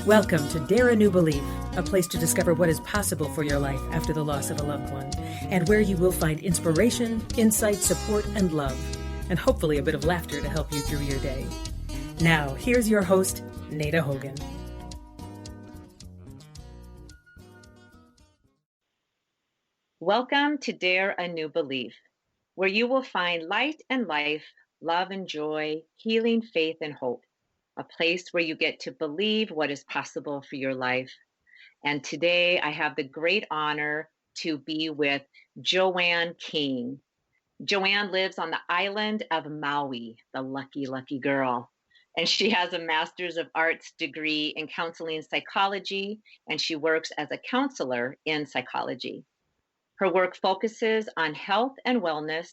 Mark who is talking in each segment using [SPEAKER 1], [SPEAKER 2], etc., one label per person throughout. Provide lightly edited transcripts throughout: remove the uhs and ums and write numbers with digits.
[SPEAKER 1] Welcome to Dare a New Belief, a place to discover what is possible for your life after the loss of a loved one, and where you will find inspiration, insight, support, and love, and hopefully a bit of laughter to help you through your day. Now, here's your host, Nada Hogan.
[SPEAKER 2] Welcome to Dare a New Belief, where you will find light and life, love and joy, healing, faith, and hope. A place where you get to believe what is possible for your life. And today I have the great honor to be with Joanne King. Joanne lives on the island of Maui, the lucky, lucky girl. And she has a Master's of Arts degree in counseling psychology, and she works as a counselor in psychology. Her work focuses on health and wellness,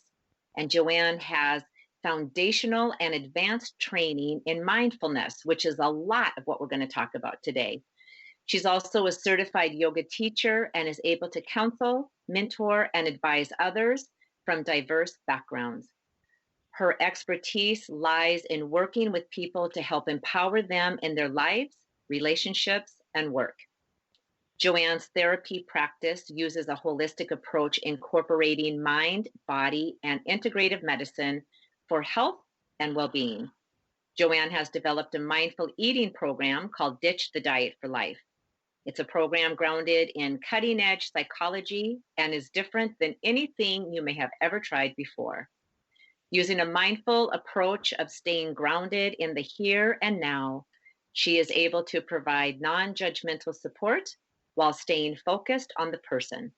[SPEAKER 2] and Joanne has foundational and advanced training in mindfulness, which is a lot of what we're going to talk about today. She's also a certified yoga teacher and is able to counsel, mentor, and advise others from diverse backgrounds. Her expertise lies in working with people to help empower them in their lives, relationships, and work. Joanne's therapy practice uses a holistic approach incorporating mind, body, and integrative medicine for health and well-being. Joanne has developed a mindful eating program called Ditch the Diet for Life. It's a program grounded in cutting-edge psychology and is different than anything you may have ever tried before. Using a mindful approach of staying grounded in the here and now, she is able to provide non-judgmental support while staying focused on the person.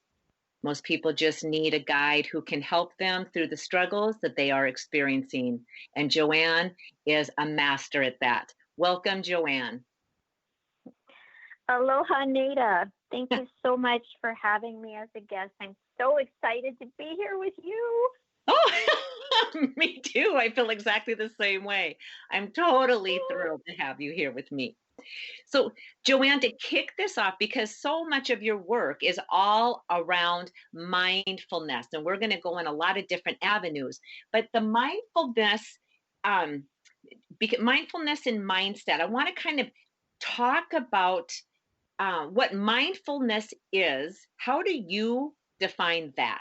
[SPEAKER 2] Most people just need a guide who can help them through the struggles that they are experiencing. And Joanne is a master at that. Welcome, Joanne.
[SPEAKER 3] Aloha, Nada. Thank you so much for having me as a guest. I'm so excited to be here with you.
[SPEAKER 2] Oh, me too. I feel exactly the same way. I'm totally thrilled to have you here with me. So, Joanne, to kick this off, because so much of your work is all around mindfulness, and we're going to go in a lot of different avenues, but the mindfulness, mindfulness and mindset, I want to kind of talk about what mindfulness is. How do you define that?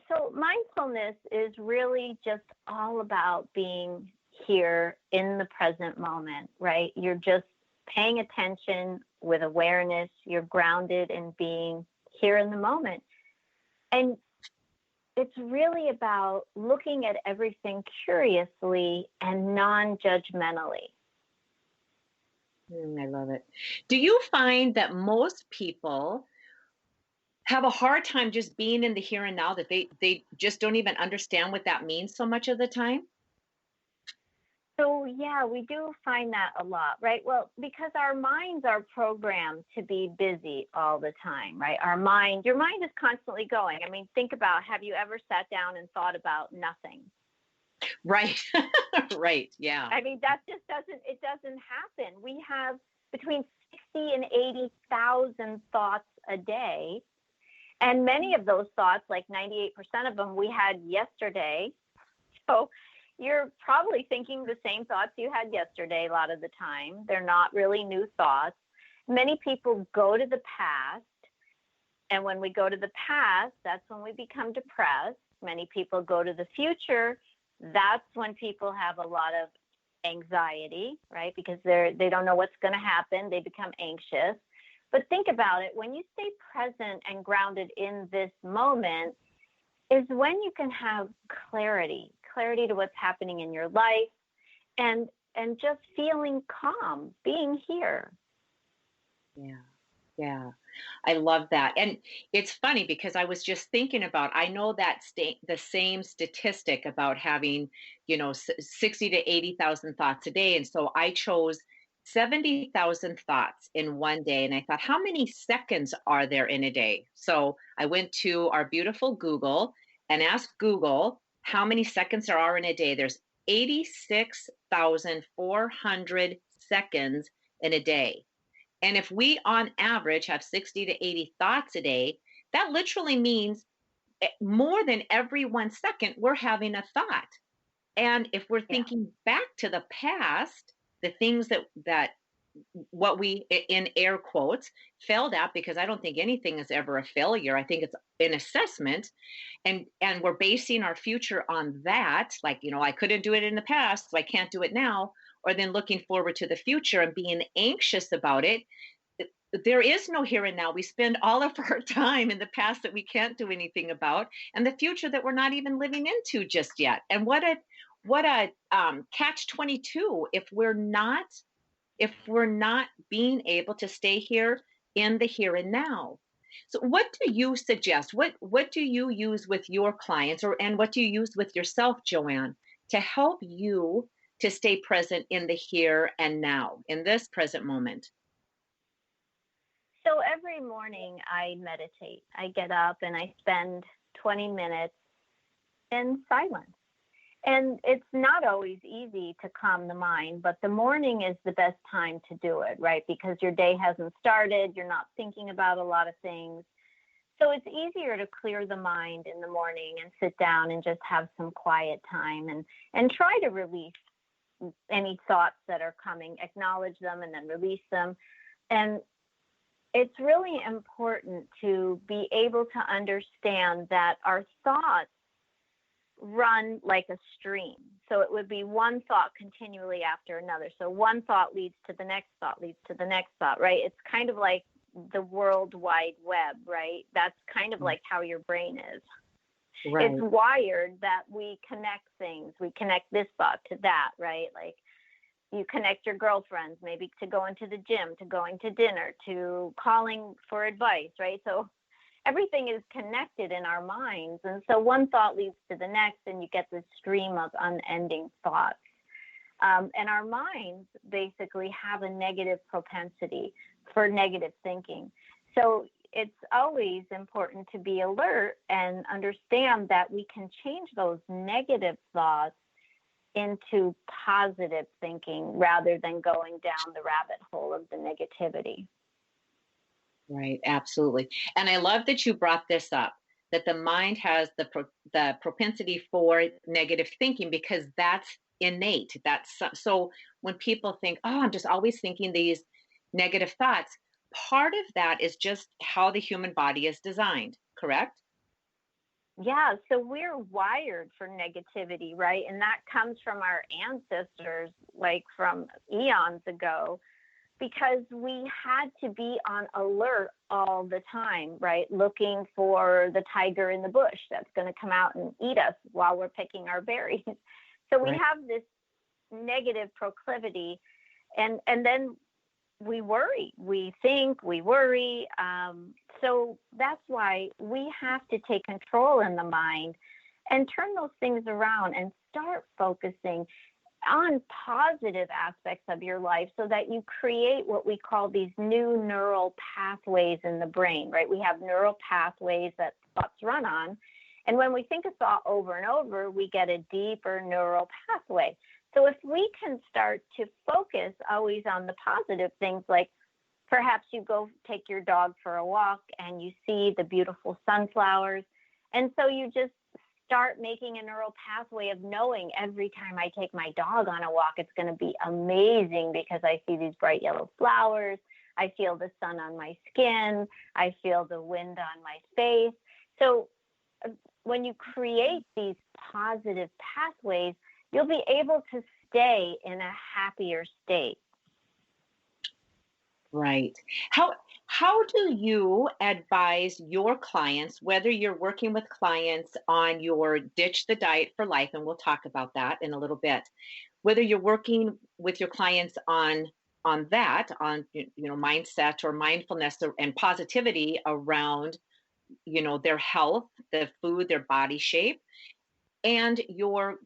[SPEAKER 3] So mindfulness is really just all about being here in the present moment, right? You're just paying attention with awareness. You're grounded in being here in the moment. And it's really about looking at everything curiously and non-judgmentally.
[SPEAKER 2] I love it. Do you find that most people have a hard time just being in the here and now, that they just don't even understand what that means so much of the time?
[SPEAKER 3] So yeah, we do find that a lot, right? Well, because our minds are programmed to be busy all the time, right? Your mind is constantly going. I mean, think about, have you ever sat down and thought about nothing?
[SPEAKER 2] Right. Right. Yeah.
[SPEAKER 3] I mean, that just doesn't happen. We have between 60 and 80,000 thoughts a day. And many of those thoughts, like 98% of them, we had yesterday. So you're probably thinking the same thoughts you had yesterday a lot of the time. They're not really new thoughts. Many people go to the past. And when we go to the past, that's when we become depressed. Many people go to the future. That's when people have a lot of anxiety, right? Because they don't know what's going to happen. They become anxious. But think about it. When you stay present and grounded in this moment is when you can have clarity to what's happening in your life, and just feeling calm, being here.
[SPEAKER 2] Yeah. I love that. And it's funny because I was just thinking about, I know that the same statistic about having, 60 to 80,000 thoughts a day. And so I chose 70,000 thoughts in one day. And I thought, how many seconds are there in a day? So I went to our beautiful Google and asked Google, how many seconds there are in a day. There's 86,400 seconds in a day. And if we on average have 60 to 80 thoughts a day, that literally means more than every 1 second we're having a thought. And if we're
[SPEAKER 3] Yeah.
[SPEAKER 2] thinking back to the past, the things that what we, in air quotes, failed at, because I don't think anything is ever a failure. I think it's an assessment, and we're basing our future on that. Like, I couldn't do it in the past, so I can't do it now. Or then looking forward to the future and being anxious about it. There is no here and now. We spend all of our time in the past that we can't do anything about, and the future that we're not even living into just yet. And what a catch 22 if we're not being able to stay here in the here and now. So what do you suggest? What do you use with your clients, and what do you use with yourself, Joanne, to help you to stay present in the here and now, in this present moment?
[SPEAKER 3] So every morning I meditate. I get up and I spend 20 minutes in silence. And it's not always easy to calm the mind, but the morning is the best time to do it, right? Because your day hasn't started, you're not thinking about a lot of things. So it's easier to clear the mind in the morning and sit down and just have some quiet time and try to release any thoughts that are coming, acknowledge them and then release them. And it's really important to be able to understand that our thoughts run like a stream. So it would be one thought continually after another. So one thought leads to the next thought, leads to the next thought, right? It's kind of like the World Wide Web, right? That's kind of like how your brain is.
[SPEAKER 2] Right.
[SPEAKER 3] It's wired that we connect things. We connect this thought to that, right? Like you connect your girlfriends, maybe to going to the gym, to going to dinner, to calling for advice, right? So everything is connected in our minds. And so one thought leads to the next, and you get this stream of unending thoughts. And our minds basically have a negative propensity for negative thinking. So it's always important to be alert and understand that we can change those negative thoughts into positive thinking rather than going down the rabbit hole of the negativity.
[SPEAKER 2] Right, absolutely. And I love that you brought this up, that the mind has the propensity for negative thinking, because that's innate. So when people think, "Oh, I'm just always thinking these negative thoughts," part of that is just how the human body is designed, correct?
[SPEAKER 3] Yeah, so we're wired for negativity, right? And that comes from our ancestors, like from eons ago, because we had to be on alert all the time, right? Looking for the tiger in the bush that's going to come out and eat us while we're picking our berries. So we
[SPEAKER 2] Right.
[SPEAKER 3] have this negative proclivity, and then we worry, we think, we worry. So that's why we have to take control in the mind and turn those things around and start focusing on positive aspects of your life so that you create what we call these new neural pathways in the brain, right? We have neural pathways that thoughts run on. And when we think a thought over and over, we get a deeper neural pathway. So if we can start to focus always on the positive things, like perhaps you go take your dog for a walk and you see the beautiful sunflowers. And so you just start making a neural pathway of knowing every time I take my dog on a walk, it's going to be amazing because I see these bright yellow flowers. I feel the sun on my skin. I feel the wind on my face. So when you create these positive pathways, you'll be able to stay in a happier state.
[SPEAKER 2] Right. How do you advise your clients, whether you're working with clients on your ditch the diet for life, and we'll talk about that in a little bit, whether you're working with your clients on that, on mindset or mindfulness and positivity around their health, the food, their body shape, and your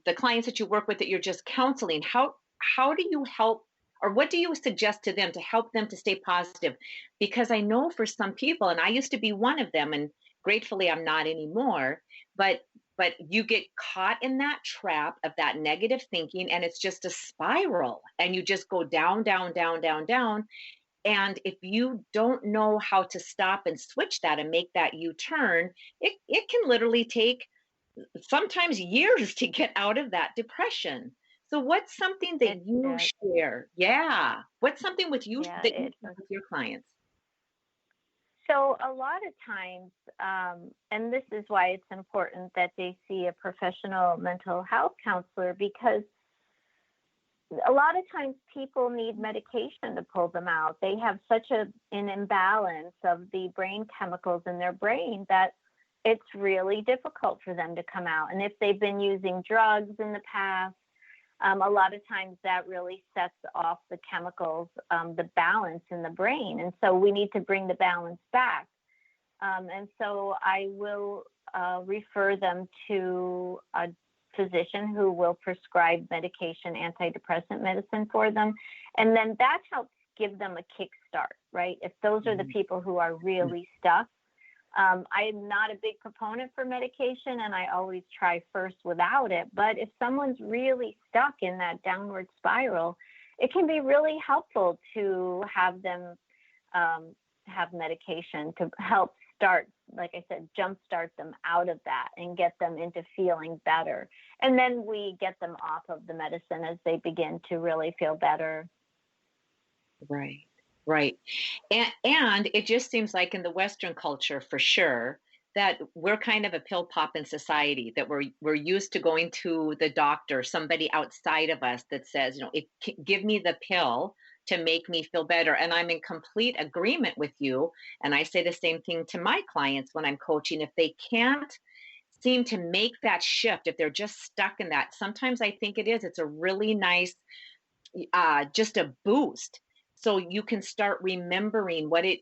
[SPEAKER 2] the clients that you work with that you're just counseling, how do you help, or what do you suggest to them to help them to stay positive? Because I know for some people, and I used to be one of them, and gratefully I'm not anymore, but But you get caught in that trap of that negative thinking, and it's just a spiral, and you just go down, down, down, down, down. And if you don't know how to stop and switch that and make that U-turn, it can literally take sometimes years to get out of that depression. So what's something that
[SPEAKER 3] It
[SPEAKER 2] you
[SPEAKER 3] does.
[SPEAKER 2] share? Yeah. What's something with you
[SPEAKER 3] Yeah,
[SPEAKER 2] that you
[SPEAKER 3] it
[SPEAKER 2] share
[SPEAKER 3] does.
[SPEAKER 2] with your clients?
[SPEAKER 3] So a lot of times, and this is why it's important that they see a professional mental health counselor, because a lot of times people need medication to pull them out. They have such an imbalance of the brain chemicals in their brain that it's really difficult for them to come out. And if they've been using drugs in the past, a lot of times that really sets off the chemicals, the balance in the brain. And so we need to bring the balance back. And so I will refer them to a physician who will prescribe medication, antidepressant medicine for them. And then that helps give them a kickstart, right? If those are the people who are really stuck. I am not a big proponent for medication, and I always try first without it. But if someone's really stuck in that downward spiral, it can be really helpful to have them have medication to help start, like I said, jumpstart them out of that and get them into feeling better. And then we get them off of the medicine as they begin to really feel better.
[SPEAKER 2] Right. Right. And it just seems like in the Western culture, for sure, that we're kind of a pill popping society, that we're used to going to the doctor, somebody outside of us that says, give me the pill to make me feel better. And I'm in complete agreement with you. And I say the same thing to my clients when I'm coaching. If they can't seem to make that shift, if they're just stuck in that, sometimes I think it's a really nice, just a boost. So you can start remembering what it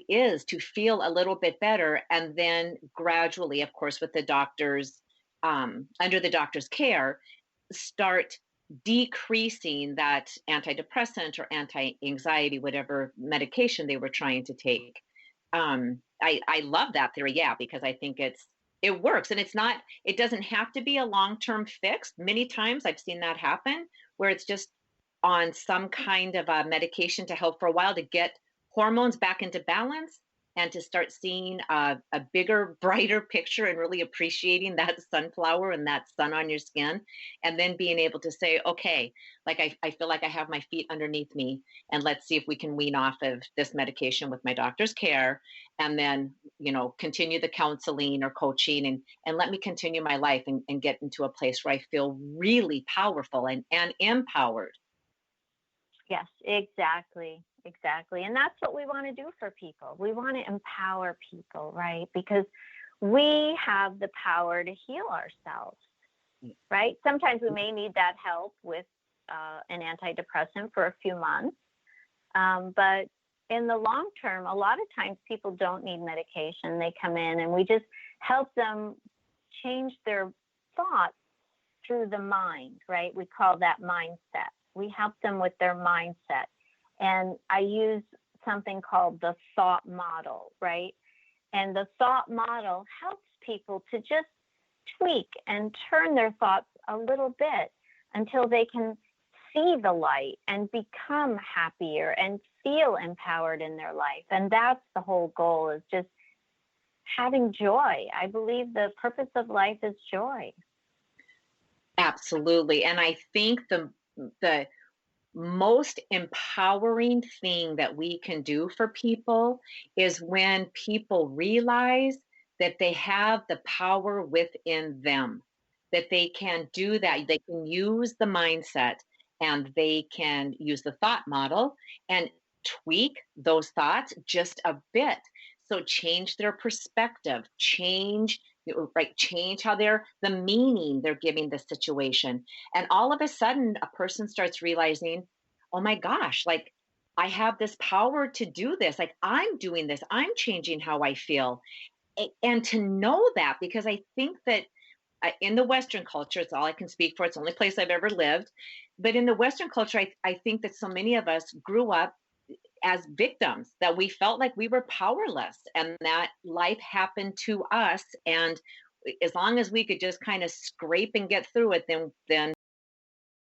[SPEAKER 2] is to feel a little bit better, and then gradually, of course, with the doctors, under the doctor's care, start decreasing that antidepressant or anti-anxiety, whatever medication they were trying to take. I love that theory, yeah, because I think it works, and it doesn't have to be a long-term fix. Many times I've seen that happen where it's just on some kind of a medication to help for a while to get hormones back into balance and to start seeing a bigger, brighter picture and really appreciating that sunflower and that sun on your skin. And then being able to say, okay, like I feel like I have my feet underneath me, and let's see if we can wean off of this medication with my doctor's care. And then, continue the counseling or coaching, and let me continue my life and get into a place where I feel really powerful and empowered.
[SPEAKER 3] Yes, exactly. Exactly. And that's what we want to do for people. We want to empower people, right? Because we have the power to heal ourselves, right? Sometimes we may need that help with an antidepressant for a few months. But in the long term, a lot of times people don't need medication. They come in and we just help them change their thoughts through the mind, right? We call that mindset. We help them with their mindset. And I use something called the thought model, right? And the thought model helps people to just tweak and turn their thoughts a little bit until they can see the light and become happier and feel empowered in their life. And that's the whole goal, is just having joy. I believe the purpose of life is joy.
[SPEAKER 2] Absolutely. And I think the most empowering thing that we can do for people is when people realize that they have the power within them, that they can do that. They can use the mindset, and they can use the thought model and tweak those thoughts just a bit. So change their perspective, change how the meaning they're giving the situation. And all of a sudden a person starts realizing, oh my gosh, like I have this power to do this. Like I'm doing this, I'm changing how I feel. And to know that, because I think that in the Western culture, it's all I can speak for. It's the only place I've ever lived. But in the Western culture, I think that so many of us grew up as victims, that we felt like we were powerless and that life happened to us and as long as we could just kind of scrape and get through it, then